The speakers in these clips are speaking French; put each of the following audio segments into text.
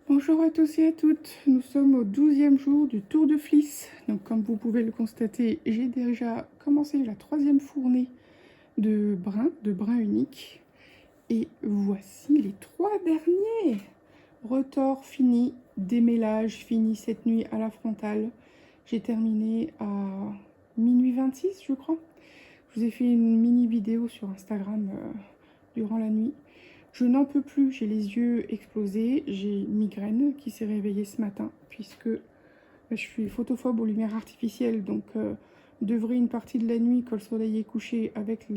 Bonjour à tous et à toutes, nous sommes au 12e jour du Tour de Fliss. Donc comme vous pouvez le constater, j'ai déjà commencé la 3e fournée de brun unique. Et voici les 3 derniers. Retors fini, démêlage fini cette nuit à la frontale. J'ai terminé à minuit 26 je crois. Je vous ai fait une mini vidéo sur Instagram durant la nuit. Je n'en peux plus, j'ai les yeux explosés, j'ai une migraine qui s'est réveillée ce matin puisque je suis photophobe aux lumières artificielles, donc d'œuvrer une partie de la nuit quand le soleil est couché avec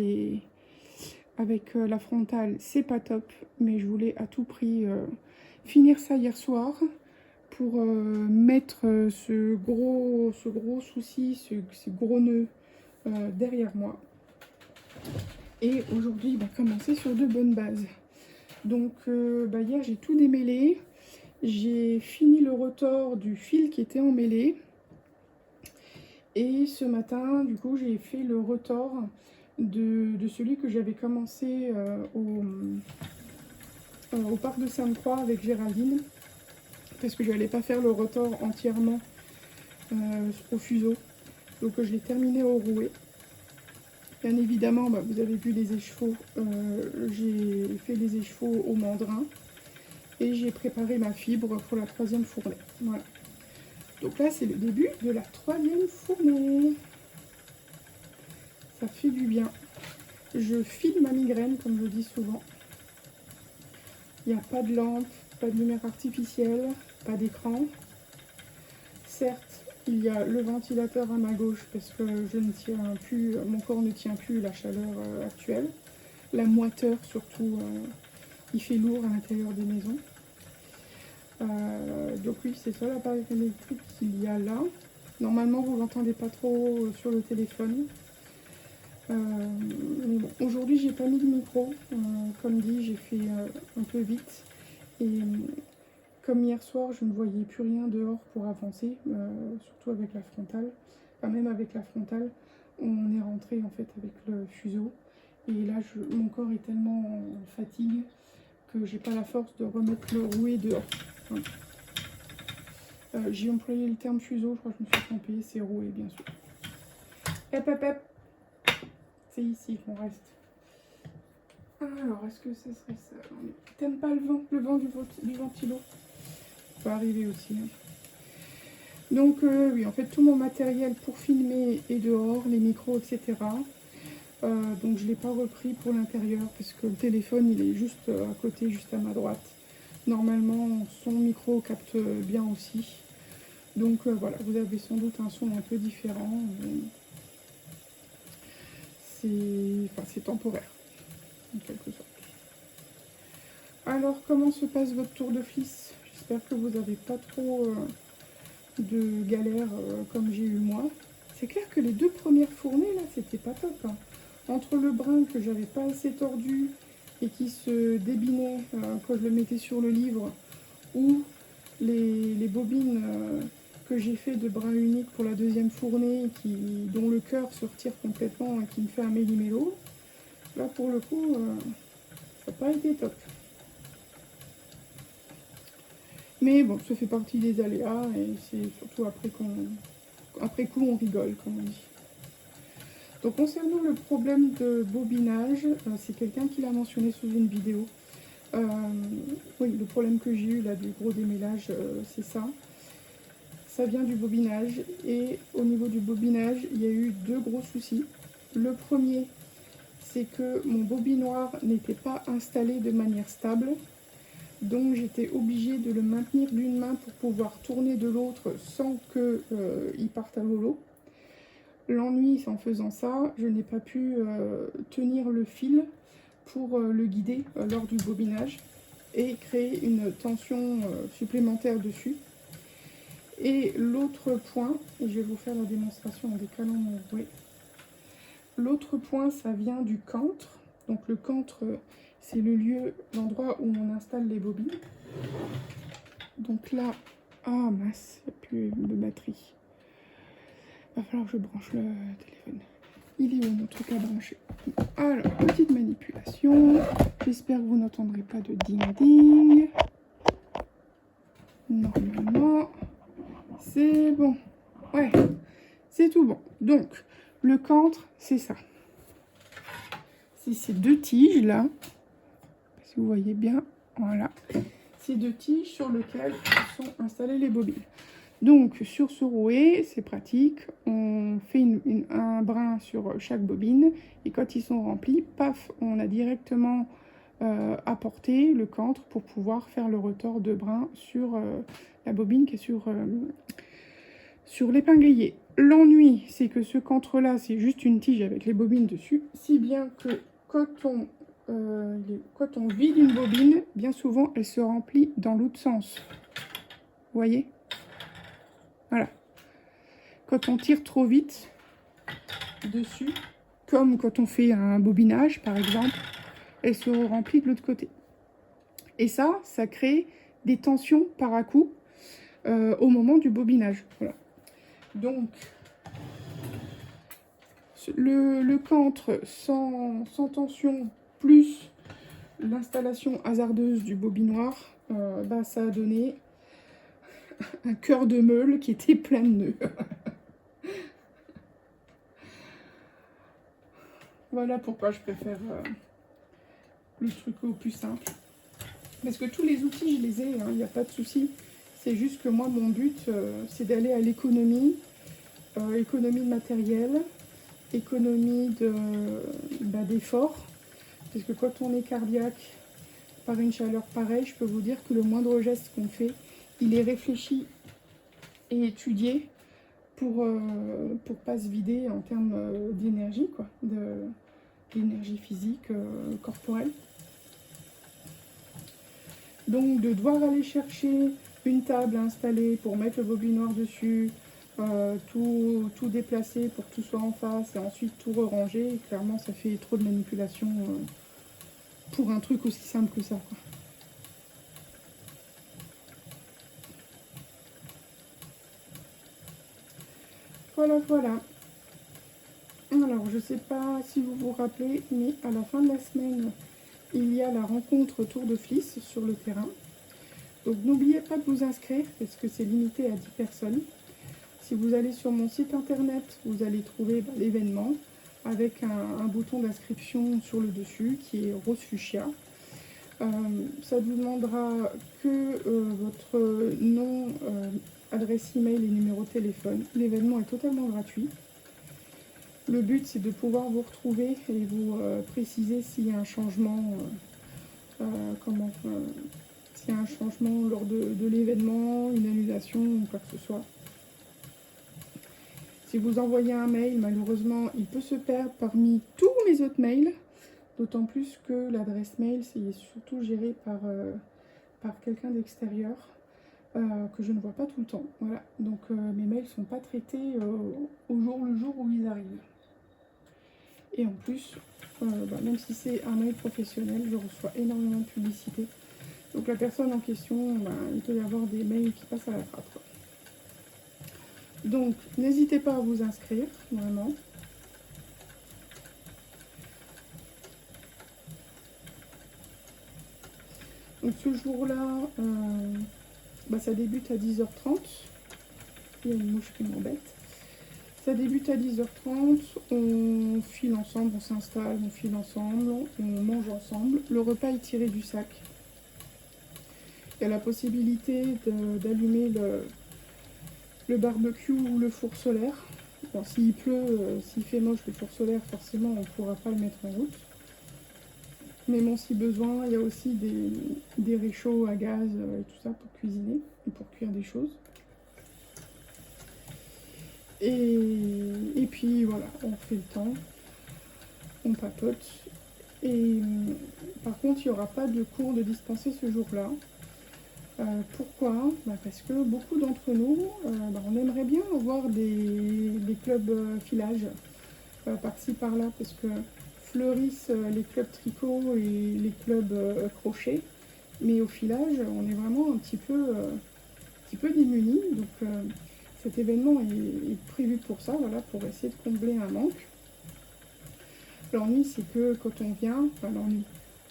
la frontale, c'est pas top, mais je voulais à tout prix finir ça hier soir pour mettre ce gros souci, ce gros nœud derrière moi. Et aujourd'hui, commencer sur de bonnes bases. Donc hier j'ai tout démêlé, j'ai fini le retors du fil qui était emmêlé et ce matin du coup j'ai fait le retors de celui que j'avais commencé au parc de Sainte-Croix avec Géraldine parce que je n'allais pas faire le retors entièrement au fuseau, donc je l'ai terminé au rouet. Bien évidemment, vous avez vu les échevaux, j'ai fait les échevaux au mandrin et j'ai préparé ma fibre pour la 3e fournée. Voilà. Donc là, c'est le début de la 3e fournée. Ça fait du bien. Je file ma migraine, comme je dis souvent. Il n'y a pas de lampe, pas de lumière artificielle, pas d'écran. Certes, il y a le ventilateur à ma gauche parce que je ne tiens plus, mon corps ne tient plus la chaleur actuelle. La moiteur surtout, il fait lourd à l'intérieur des maisons. Donc oui, c'est ça l'appareil électrique qu'il y a là. Normalement, vous l'entendez pas trop sur le téléphone. Mais bon, aujourd'hui, j'ai pas mis de micro. Comme dit, j'ai fait un peu vite. Et comme hier soir, je ne voyais plus rien dehors pour avancer, surtout avec la frontale. Enfin, même avec la frontale, on est rentré en fait avec le fuseau. Et là, mon corps est tellement en fatigue que j'ai pas la force de remettre le rouet dehors. Voilà. J'ai employé le terme fuseau, je crois que je me suis trompée, c'est roué bien sûr. Hep hep hep, c'est ici qu'on reste. Alors, est-ce que ce serait ça? T'aimes pas le vent du ventilo? Ça peut arriver aussi. Hein. Donc oui, en fait tout mon matériel pour filmer est dehors, les micros, etc. Donc je ne l'ai pas repris pour l'intérieur parce que le téléphone il est juste à côté, juste à ma droite. Normalement son micro capte bien aussi. Donc voilà, vous avez sans doute un son un peu différent. C'est temporaire, en quelque sorte. Alors comment se passe votre tour de Fliss? J'espère que vous n'avez pas trop de galères comme j'ai eu moi. C'est clair que les 2 premières fournées là, c'était pas top. Hein. Entre le brin que j'avais pas assez tordu et qui se débinait quand je le mettais sur le livre, ou les bobines que j'ai fait de brin unique pour la 2e fournée, dont le cœur se retire complètement et qui me fait un méli-mélo, là pour le coup, ça n'a pas été top. Mais bon, ça fait partie des aléas et c'est surtout après coup on rigole, comme on dit. Donc concernant le problème de bobinage, c'est quelqu'un qui l'a mentionné sous une vidéo. Oui, le problème que j'ai eu là du gros démêlage, c'est ça. Ça vient du bobinage et au niveau du bobinage, il y a eu 2 gros soucis. Le premier, c'est que mon bobinoir n'était pas installé de manière stable. Donc j'étais obligée de le maintenir d'une main pour pouvoir tourner de l'autre sans qu'il parte à volo. L'ennui, c'est en faisant ça, je n'ai pas pu tenir le fil pour le guider lors du bobinage et créer une tension supplémentaire dessus. Et l'autre point, et je vais vous faire la démonstration en décalant mon rouet. L'autre point, ça vient du cantre. Donc le cantre, c'est l'endroit où on installe les bobines. Donc là, ah mince, il n'y a plus de batterie. Il va falloir que je branche le téléphone. Il est où mon truc à brancher? Alors, petite manipulation. J'espère que vous n'entendrez pas de ding ding. Normalement, c'est bon. Ouais, c'est tout bon. Donc, le cantre, c'est ça. C'est ces deux tiges là. Si vous voyez bien, voilà. Ces deux tiges sur lesquelles sont installées les bobines. Donc, sur ce rouet, c'est pratique. On fait un brin sur chaque bobine. Et quand ils sont remplis, paf, on a directement apporté le cantre pour pouvoir faire le retort de brin sur la bobine qui est sur l'épinglier. L'ennui, c'est que ce cantre-là, c'est juste une tige avec les bobines dessus. Si bien que quand on vide une bobine, bien souvent, elle se remplit dans l'autre sens. Vous voyez ? Voilà. Quand on tire trop vite dessus, comme quand on fait un bobinage, par exemple, elle se remplit de l'autre côté. Et ça crée des tensions par à coup au moment du bobinage. Voilà. Donc, le cantre sans tension, plus l'installation hasardeuse du bobinoir, ça a donné un cœur de meule qui était plein de nœuds. Voilà pourquoi je préfère le truc au plus simple. Parce que tous les outils, je les ai, il n'y a pas de souci. C'est juste que moi, mon but, c'est d'aller à l'économie, économie de matériel, économie d'effort. Parce que quand on est cardiaque, par une chaleur pareille, je peux vous dire que le moindre geste qu'on fait, il est réfléchi et étudié pour pas se vider en termes d'énergie, quoi, d'énergie physique, corporelle. Donc de devoir aller chercher une table à installer pour mettre le bobinoir dessus, tout déplacer pour que tout soit en face et ensuite tout ranger, clairement ça fait trop de manipulation pour un truc aussi simple que ça, quoi. Voilà, voilà. Alors, je ne sais pas si vous vous rappelez, mais à la fin de la semaine, il y a la rencontre Tour de Fliss sur le terrain. Donc, n'oubliez pas de vous inscrire, parce que c'est limité à 10 personnes. Si vous allez sur mon site internet, vous allez trouver l'événement avec un bouton d'inscription sur le dessus qui est rose fuchsia. Ça vous demandera que votre nom, adresse email et numéro de téléphone. L'événement est totalement gratuit. Le but, c'est de pouvoir vous retrouver et vous préciser s'il y a un changement, s'il y a un changement lors de l'événement, une annulation ou quoi que ce soit. Si vous envoyez un mail, malheureusement, il peut se perdre parmi tous mes autres mails. D'autant plus que l'adresse mail, c'est surtout géré par quelqu'un d'extérieur que je ne vois pas tout le temps. Voilà. Donc mes mails ne sont pas traités au jour le jour où ils arrivent. Et en plus, même si c'est un mail professionnel, je reçois énormément de publicité. Donc la personne en question, il peut y avoir des mails qui passent à la trappe. Donc n'hésitez pas à vous inscrire, vraiment. Donc ce jour-là, ça débute à 10h30. Il y a une mouche qui m'embête. Ça débute à 10h30, on file ensemble, on s'installe, on file ensemble, on mange ensemble. Le repas est tiré du sac. Il y a la possibilité d'allumer le barbecue ou le four solaire. Bon, s'il pleut, s'il fait moche, le four solaire, forcément, on ne pourra pas le mettre en route. Mais bon, si besoin, il y a aussi des réchauds à gaz et tout ça pour cuisiner et pour cuire des choses. Et puis voilà, on fait le temps, on papote. Et par contre, il n'y aura pas de cours de dispensé ce jour-là. Pourquoi ? Parce que beaucoup d'entre nous, on aimerait bien avoir des clubs filage par-ci par-là, parce que fleurissent les clubs tricot et les clubs crochet. Mais au filage, on est vraiment un petit peu démunis. Donc cet événement est prévu pour ça, voilà, pour essayer de combler un manque. L'ennui, c'est que quand on vient,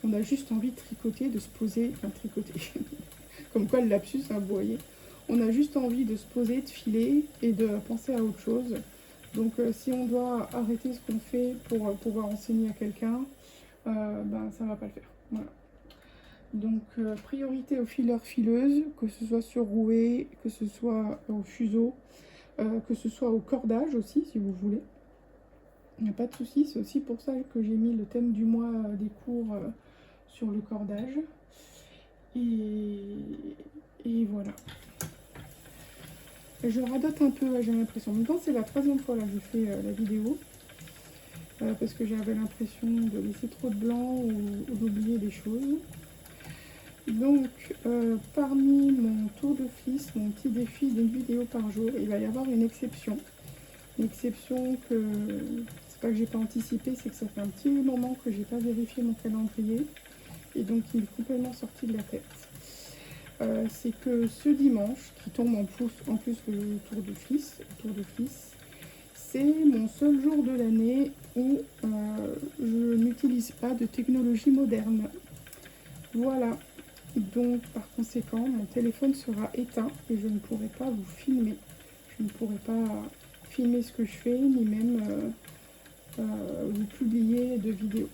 on a juste envie de tricoter, de se poser, tricoter, Comme quoi le lapsus, hein, vous voyez. On a juste envie de se poser, de filer et de penser à autre chose. Donc si on doit arrêter ce qu'on fait pour pouvoir enseigner à quelqu'un, ben, ça ne va pas le faire. Voilà. Donc priorité aux fileurs fileuses, que ce soit sur rouet, que ce soit au fuseau, que ce soit au cordage aussi si vous voulez. Il n'y a pas de souci, c'est aussi pour ça que j'ai mis le thème du mois des cours sur le cordage. Et voilà. Je radote un peu, j'ai l'impression. En même temps, c'est la troisième fois là, que je fais la vidéo. Parce que j'avais l'impression de laisser trop de blanc ou d'oublier des choses. Donc, parmi mon tour de fliss, mon petit défi d'une vidéo par jour, il va y avoir une exception. Une exception que, c'est pas que j'ai pas anticipé, c'est que ça fait un petit moment que j'ai pas vérifié mon calendrier. Et donc, il est complètement sorti de la tête. C'est que ce dimanche, qui tombe en plus le tour de fliss, c'est mon seul jour de l'année où je n'utilise pas de technologie moderne. Voilà. Donc, par conséquent, mon téléphone sera éteint et je ne pourrai pas vous filmer. Je ne pourrai pas filmer ce que je fais, ni même vous publier de vidéos.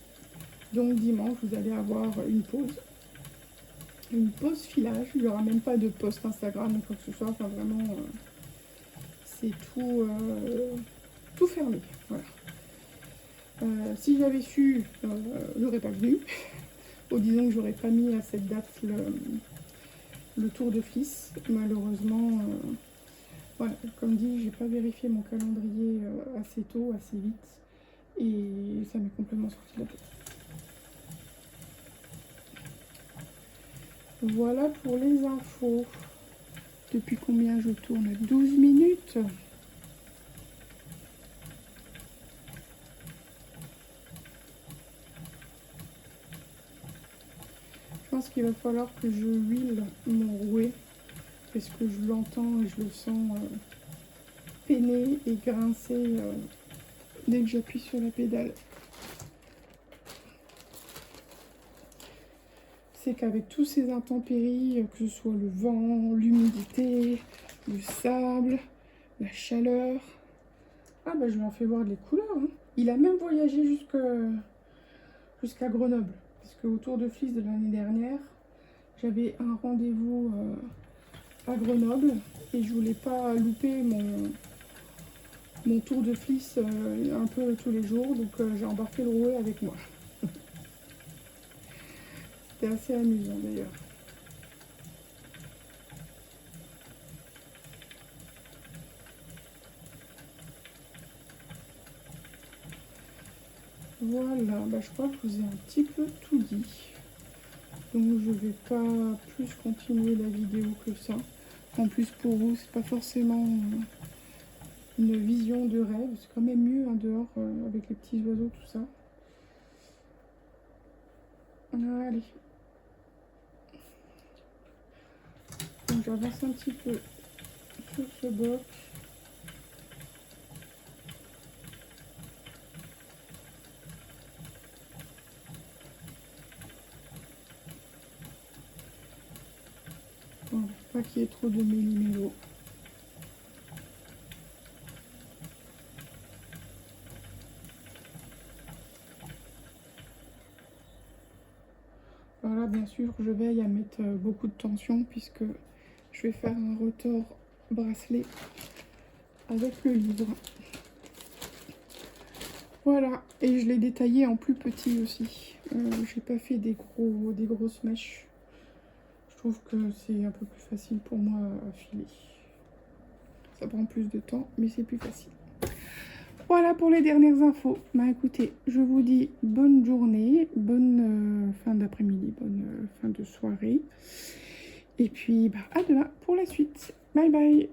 Donc, dimanche, vous allez avoir une pause. Une pause filage. Il n'y aura même pas de post Instagram ou quoi que ce soit. Enfin, vraiment, c'est tout fermé. Voilà. Si j'avais su, j'aurais pas venu. Ou disons que j'aurais pas mis à cette date le tour de fliss. Malheureusement, voilà, comme dit, j'ai pas vérifié mon calendrier assez tôt, assez vite. Et ça m'est complètement sorti de la tête. Voilà pour les infos. Depuis combien je tourne? 12 minutes. Je pense qu'il va falloir que je huile mon rouet parce que je l'entends et je le sens peiner et grincer dès que j'appuie sur la pédale. C'est qu'avec tous ces intempéries, que ce soit le vent, l'humidité, le sable, la chaleur, ah bah je lui en fais voir les couleurs. Hein. Il a même voyagé jusqu'à Grenoble. Parce qu'au tour de fliss de l'année dernière, j'avais un rendez-vous à Grenoble et je voulais pas louper mon tour de fliss un peu tous les jours. Donc j'ai embarqué le rouet avec moi. C'était assez amusant d'ailleurs. Voilà, bah, je crois que je vous ai un petit peu tout dit. Donc je vais pas plus continuer la vidéo que ça. En plus pour vous, c'est pas forcément une vision de rêve. C'est quand même mieux hein, dehors avec les petits oiseaux, tout ça. Allez. Donc j'avance un petit peu sur ce bloc. Voilà, pas qu'il y ait trop de méli-mélo. Voilà, bien sûr, je veille à mettre beaucoup de tension puisque je vais faire un retors bracelet avec le livre. Voilà, et je l'ai détaillé en plus petit aussi. J'ai pas fait des grosses mèches. Je trouve que c'est un peu plus facile pour moi à filer. Ça prend plus de temps, mais c'est plus facile. Voilà pour les dernières infos. Bah écoutez, je vous dis bonne journée, bonne fin d'après-midi, bonne fin de soirée. Et puis bah, à demain pour la suite. Bye bye.